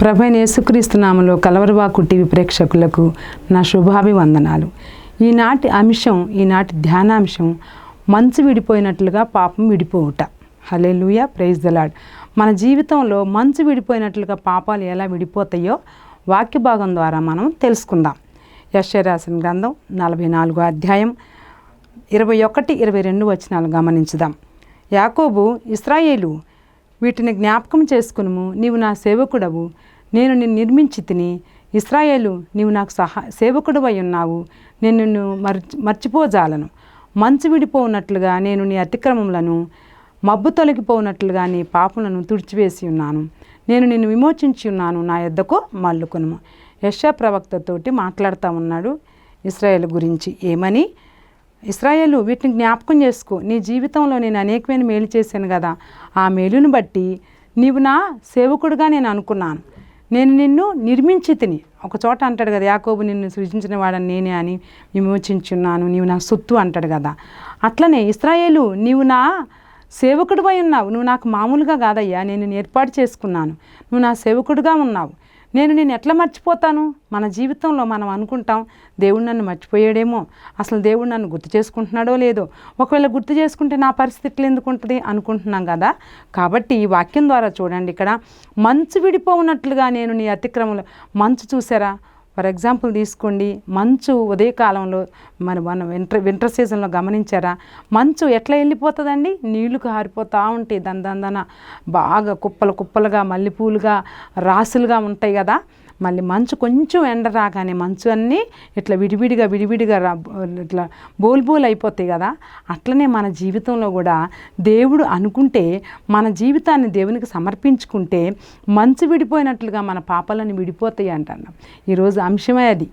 ప్రభువైన యేసుక్రీస్తు నామములో కలవరవాకు టీవీ ప్రేక్షకులకు నా శుభాభివందనాలు. ఈనాటి ధ్యానాంశం మంచు విడిపోయినట్లుగా పాపం విడిపోవుట. హల్లెలూయా, ప్రైజ్ ద లార్డ్. మన జీవితంలో మంచు విడిపోయినట్లుగా పాపాలు ఎలా విడిపోతాయో వాక్య భాగం ద్వారా మనం తెలుసుకుందాం. యెషయా రాసిన గ్రంథం 44వ అధ్యాయం 21-22 వచనాలు గమనించుదాం. యాకోబు, ఇశ్రాయేలు, వీటిని జ్ఞాపకం చేసుకునుము, నీవు నా సేవకుడవు, నేను నిన్ను నిర్మించి తిని. ఇశ్రాయేలు, నీవు నాకు సేవకుడవై ఉన్నావు, నేను నిన్ను మర్చిపోజాలను. మంచు విడిపోనట్లుగా నేను నీ అతిక్రమములను, మబ్బు తొలగిపోనట్లుగా నీ పాపములను తుడిచివేసి ఉన్నాను. నేను నిన్ను విమోచించి ఉన్నాను, నా యొద్దకు మల్లుకొనుము. యెషయా ప్రవక్తతోటి మాట్లాడుతూ ఉన్నాడు ఇశ్రాయేలు గురించి. ఏమని? ఇశ్రాయేలు, వీటిని జ్ఞాపకం చేసుకో, నీ జీవితంలో నేను అనేకమైన మేలు చేశాను కదా, ఆ మేలును బట్టి నీవు నా సేవకుడుగా నేను అనుకున్నాను, నేను నిన్ను నిర్మించి తిని. ఒక చోట అంటాడు కదా, యాకోబు, నిన్ను సృజించిన వాడని నేనే అని విమోచించున్నాను, నీవు నా సొత్తు అంటాడు కదా. అట్లనే ఇశ్రాయేలు, నీవు నా సేవకుడివై ఉన్నావు, నువ్వు నాకు మామూలుగా కాదయ్యా, నేను నిన్ను ఏర్పాటు చేసుకున్నాను, నువ్వు నా సేవకుడిగా ఉన్నావు, నేను ఎట్లా మర్చిపోతాను? మన జీవితంలో మనం అనుకుంటాం, దేవుడు నన్ను మర్చిపోయాడేమో, అసలు దేవుడు నన్ను గుర్తు చేసుకుంటున్నాడో లేదో, ఒకవేళ గుర్తు చేసుకుంటే నా పరిస్థితులు ఎందుకు ఉంటుంది అనుకుంటున్నాం కదా. కాబట్టి ఈ వాక్యం ద్వారా చూడండి, ఇక్కడ మంచు విడిపోనట్లుగా నేను నీ అతిక్రమంలో. మంచు చూసారా? ఫర్ ఎగ్జాంపుల్ తీసుకోండి, మంచు ఉదయకాలంలో మన వింటర్ సీజన్లో గమనించారా? మంచు ఎట్లా వెళ్ళిపోతుందండి? నీళ్లు కారిపోతూ ఉంటాయి, దందన బాగా కుప్పలుగా మల్లెపూలుగా రాసులుగా ఉంటాయి కదా. మళ్ళీ మంచు కొంచెం ఎండ రాగానే మంచు అన్నీ ఇట్లా విడివిడిగా ఇట్లా బోల్బోల్ అయిపోతాయి కదా. అట్లనే మన జీవితంలో కూడా దేవుడు అనుకుంటే, మన జీవితాన్ని దేవునికి సమర్పించుకుంటే మంచు విడిపోయినట్లుగా మన పాపాలను విడిపోతాయి అంటున్నాం. ఈరోజు అంశమే అది.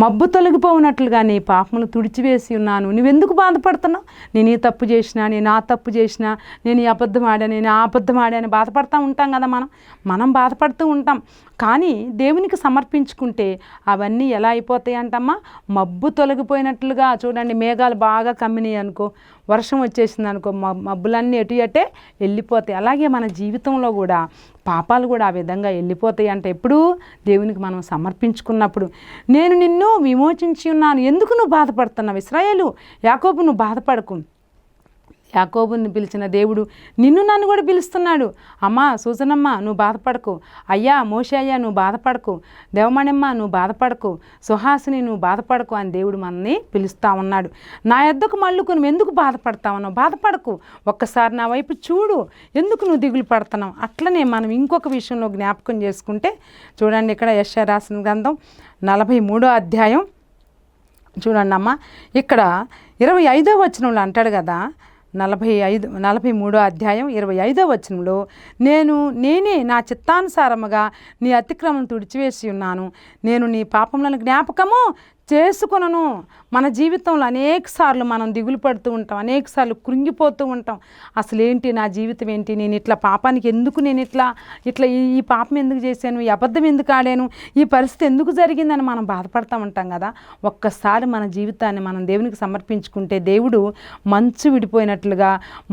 మబ్బు తొలగిపోయినట్లుగా నీ పాపములు తుడిచివేసి ఉన్నాను. నువ్వెందుకు బాధపడుతున్నావు? నేను ఈ తప్పు చేసినా, నేను ఆ తప్పు చేసినా, నేను ఈ అబద్ధం ఆడా, నేను ఆ అబద్ధం ఆడా అని బాధపడుతూ ఉంటాం కదా. మనం బాధపడుతూ ఉంటాం. కానీ దేవునికి సమర్పించుకుంటే అవన్నీ ఎలా అయిపోతాయి అంటమ్మా? మబ్బు తొలగిపోయినట్లుగా. చూడండి, మేఘాలు బాగా కమ్మినాయి అనుకో, వర్షం వచ్చేసింది అనుకో, మబ్బులన్నీ ఎటు వెళ్ళిపోతాయి. అలాగే మన జీవితంలో కూడా పాపాలు కూడా ఆ విధంగా వెళ్ళిపోతాయి. అంటే ఎప్పుడు దేవునికి మనం సమర్పించుకున్నప్పుడు. నేను నిన్ను విమోచించి ఉన్నాను, ఎందుకు నువ్వు బాధపడుతున్నావు? ఇశ్రాయేలు, యాకోబు, నువ్వు బాధపడకు. యాకోబుని పిలిచిన దేవుడు నన్ను కూడా పిలుస్తున్నాడు. అమ్మా సూజనమ్మ, నువ్వు బాధపడకు. అయ్యా మోషే అయ్యా, నువ్వు బాధపడకు. దేవమణిమ్మ, నువ్వు బాధపడకు. సుహాసిని, నువ్వు బాధపడకు అని దేవుడు మనల్ని పిలుస్తూ ఉన్నాడు. నా యొద్దకు మళ్ళుకు నువ్వు ఎందుకు బాధపడతా ఉన్నావు? బాధపడకు, ఒక్కసారి నా వైపు చూడు, ఎందుకు నువ్వు దిగులు పడుతున్నావు? అట్లనే మనం ఇంకొక విషయంలో జ్ఞాపకం చేసుకుంటే చూడండి, ఇక్కడ యెషయా రాసిన గ్రంథం 43వ అధ్యాయం చూడండి అమ్మ. ఇక్కడ 25వ వచనంలో అంటాడు కదా, 43వ అధ్యాయం 25వ వచనంలో, నేనే నా చిత్తానుసారముగా నీ అతిక్రమం తుడిచివేసి ఉన్నాను, నేను నీ పాపములను జ్ఞాపకము చేసుకొనను. మన జీవితంలో అనేక సార్లు మనం దిగులు పడుతూ ఉంటాం, అనేక సార్లు కృంగిపోతూ ఉంటాం. అసలు ఏంటి నా జీవితం ఏంటి? నేను ఇట్లా పాపానికి ఎందుకు, నేను ఇట్లా ఈ పాపం ఎందుకు చేశాను, ఈ అబద్ధం ఎందుకు ఆడాను, ఈ పరిస్థితి ఎందుకు జరిగిందని మనం బాధపడుతూ ఉంటాం కదా. ఒక్కసారి మన జీవితాన్ని మనం దేవునికి సమర్పించుకుంటే దేవుడు మంచు విడిపోయినట్లుగా,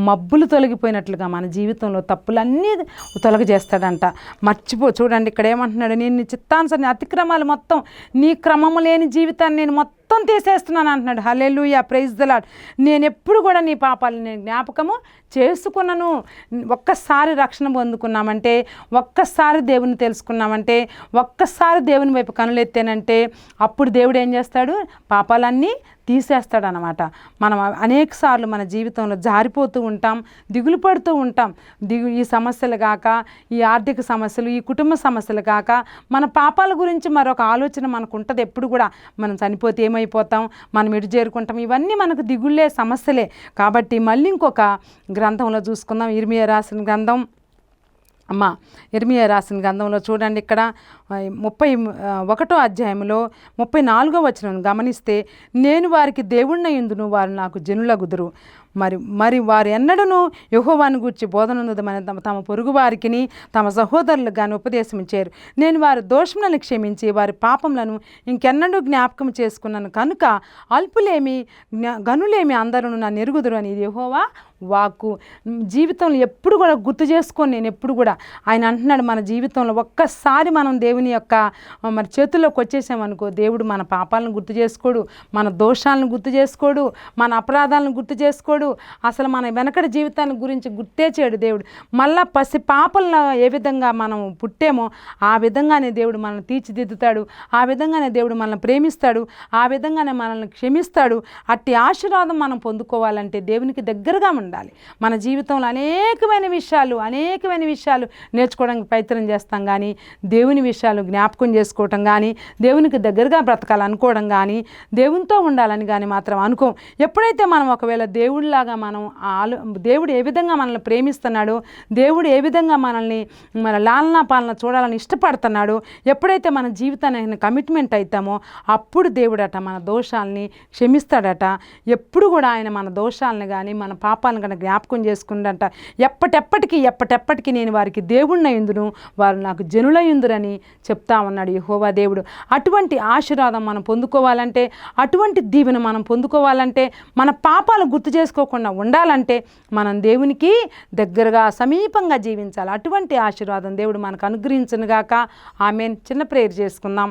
మబ్బులు తొలగిపోయినట్లుగా మన జీవితంలో తప్పులన్నీ తొలగజేస్తాడంట. చూడండి, ఇక్కడ ఏమంటున్నాడు? నేను నీ చిత్తానుసారం అతిక్రమాలు మొత్తం, నీ క్రమము లేని జీవితాన్ని నేను మొత్తం తీసేస్తున్నాను అంటున్నాడు. హల్లెలూయా, ప్రైజ్ ద లార్డ్. నేను ఎప్పుడు కూడా నీ పాపాలను నేను జ్ఞాపకము చేసుకున్నాను. ఒక్కసారి రక్షణ పొందుకున్నామంటే, ఒక్కసారి దేవుని తెలుసుకున్నామంటే, ఒక్కసారి దేవుని వైపు కనులెత్తానంటే, అప్పుడు దేవుడు ఏం చేస్తాడు? పాపాలన్నీ తీసేస్తాడనమాట. మనం అనేక సార్లు మన జీవితంలో జారిపోతూ ఉంటాం, దిగులు పడుతూ ఉంటాం. ఈ సమస్యలు కాక, ఈ ఆర్థిక సమస్యలు, ఈ కుటుంబ సమస్యలు కాక, మన పాపాల గురించి మరొక ఆలోచన మనకు ఉంటుంది. ఎప్పుడు కూడా మనం చనిపోతే ఏమైపోతాం, మనం ఎటు చేరుకుంటాం, ఇవన్నీ మనకు దిగుళ్ళే సమస్యలే. కాబట్టి మళ్ళీ ఇంకొక గ్రంథంలో చూసుకుందాం, ఇర్మియా రాసిన గ్రంథంలో చూడండి, ఇక్కడ 31వ అధ్యాయంలో 44వ వచనం గమనిస్తే, నేను వారికి దేవుణ్ణయుందును, వారు నాకు జనులగుదురు. మరి వారు ఎన్నడూ యెహోవాను గూర్చి బోధనందుమని తమ పొరుగు వారికిని తమ సహోదరులకు గాని ఉపదేశించారు. నేను వారి దోషములను క్షమించి వారి పాపములను ఇంకెన్నడూ జ్ఞాపకం చేసుకున్నాను కనుక అల్పులేమి గనులేమి అందరూ నన్ను ఎరుగుదురు అని యెహోవా వాక్కు జీవితంలో ఎప్పుడు కూడా గుర్తు చేసుకొని నేను ఎప్పుడు కూడా ఆయన అంటున్నాడు మన జీవితంలో ఒక్కసారి మనం దేవుని యొక్క మరి చేతుల్లోకి వచ్చేసామనుకో దేవుడు మన పాపాలను గుర్తు చేసుకోడు, మన దోషాలను గుర్తు చేసుకోడు, మన అపరాధాలను గుర్తు చేసుకోడు, అసలు మన వెనకటి జీవితాన్ని గురించి గుర్తే చేయడు దేవుడు. మళ్ళా పసి పాపలను ఏ విధంగా మనం పుట్టామో ఆ విధంగానే దేవుడు మనల్ని తీర్చిదిద్దుతాడు, ఆ విధంగానే దేవుడు మనల్ని ప్రేమిస్తాడు, ఆ విధంగానే మనల్ని క్షమిస్తాడు. అట్టి ఆశీర్వాదం మనం పొందుకోవాలంటే దేవునికి దగ్గరగా ఉండాలి. మన జీవితంలో అనేకమైన విషయాలు నేర్చుకోవడానికి ప్రయత్నం చేస్తాం, కానీ దేవుని విషయాలు జ్ఞాపకం చేసుకోవటం కానీ, దేవునికి దగ్గరగా బ్రతకాలనుకోవడం కానీ, దేవునితో ఉండాలని కానీ మాత్రం అనుకోం. ఎప్పుడైతే మనం ఒకవేళ దేవుడిలాగా మనం దేవుడు ఏ విధంగా మనల్ని ప్రేమిస్తున్నాడో, దేవుడు ఏ విధంగా మనల్ని మన లాలనా పాలన చూడాలని ఇష్టపడుతున్నాడో, ఎప్పుడైతే మన జీవితాన్ని కమిట్మెంట్ అవుతామో అప్పుడు దేవుడట మన దోషాలని క్షమిస్తాడట. ఎప్పుడు కూడా ఆయన మన దోషాలను కానీ మన పాపాలను కానీ జ్ఞాపకం చేసుకుందంట. ఎప్పటెప్పటికీ నేను వారికి దేవుడినయుందును, వారు నాకు జనులయుందురని చెప్తా ఉన్నాడు యెహోవా దేవుడు. అటువంటి ఆశీర్వాదం మనం పొందుకోవాలంటే, అటువంటి దీవెన మనం పొందుకోవాలంటే, మన పాపాలు గుర్తు చేసుకోకుండా ఉండాలంటే మనం దేవునికి దగ్గరగా సమీపంగా జీవించాలి. అటువంటి ఆశీర్వాదం దేవుడు మనకు అనుగ్రహించునుగాక. ఆమేన్. చిన్న ప్రేయర్ చేసుకుందాం.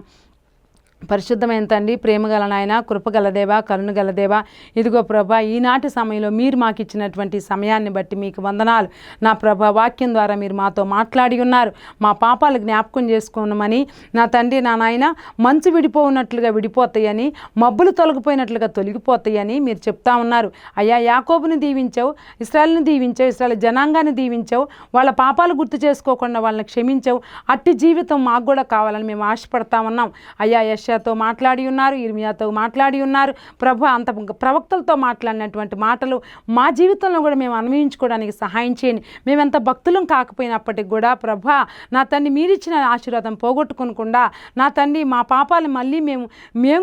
పరిశుద్ధమైన తండ్రి, ప్రేమగల నాయన, కృపగల దేవ, కరుణగల దేవ, ఇదిగో ప్రభా ఈనాటి సమయంలో మీరు మాకు ఇచ్చినటువంటి సమయాన్ని బట్టి మీకు వందనాలు. నా ప్రభా వాక్యం ద్వారా మీరు మాతో మాట్లాడి ఉన్నారు. మా పాపాలు జ్ఞాపకం చేసుకోమని నా తండ్రి, నా నాయన, మంచు విడిపోయినట్లుగా విడిపోతాయని, మబ్బులు తొలగిపోయినట్లుగా తొలగిపోతాయని మీరు చెప్తా ఉన్నారు. అయ్యా, యాకోబుని దీవించావు, ఇశ్రాయేలుని దీవించావు, ఇశ్రాయేలు జనాంగాన్ని దీవించావు, వాళ్ళ పాపాలు గుర్తు చేసుకోకుండా వాళ్ళని క్షమించావు. అట్టి జీవితం మాకు కూడా కావాలని మేము ఆశపడతా ఉన్నాం. అయ్యా, యెషయాతో మాట్లాడి ఉన్నారు, ఇర్మియాతో మాట్లాడి ఉన్నారు ప్రభు. అంత ప్రవక్తలతో మాట్లాడినటువంటి మాటలు మా జీవితంలో కూడా మేము అన్వయించుకోవడానికి సహాయం చేయండి. మేమెంత భక్తులం కాకపోయినప్పటికి కూడా ప్రభు, నా తండ్రి మీరిచ్చిన ఆశీర్వాదం పోగొట్టుకోకుండా, నా తండ్రి మా పాపాలు మళ్ళీ మేము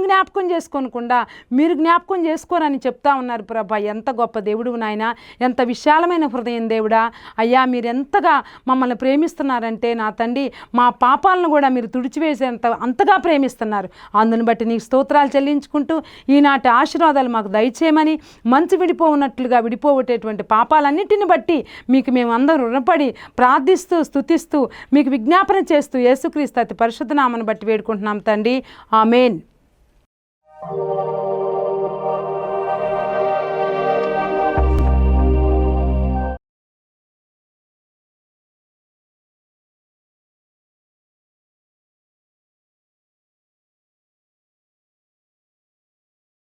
జ్ఞాపకం చేసుకోనకుండా మీరు జ్ఞాపకం చేసుకోరని చెప్తా ఉన్నారు ప్రభు. ఎంత గొప్ప దేవుడు నాయన, ఎంత విశాలమైన హృదయం దేవుడా. అయ్యా, మీరు ఎంతగా మమ్మల్ని ప్రేమిస్తున్నారంటే నా తండ్రి, మా పాపాలను కూడా మీరు అంతగా ప్రేమిస్తున్నారు. అందుని బట్టి నీకు స్తోత్రాలు చెల్లించుకుంటూ ఈనాటి ఆశీర్వాదాలు మాకు దయచేయమని, మంచు విడిపోనట్లుగా విడిపోగొట్టేటువంటి పాపాలన్నిటిని బట్టి మీకు మేము అందరూ రుణపడి ప్రార్థిస్తూ స్తుతిస్తూ మీకు విజ్ఞాపన చేస్తూ యేసుక్రీస్తు అతి పరిశుద్ధ నామమును బట్టి వేడుకుంటున్నాం తండ్రి. ఆమేన్.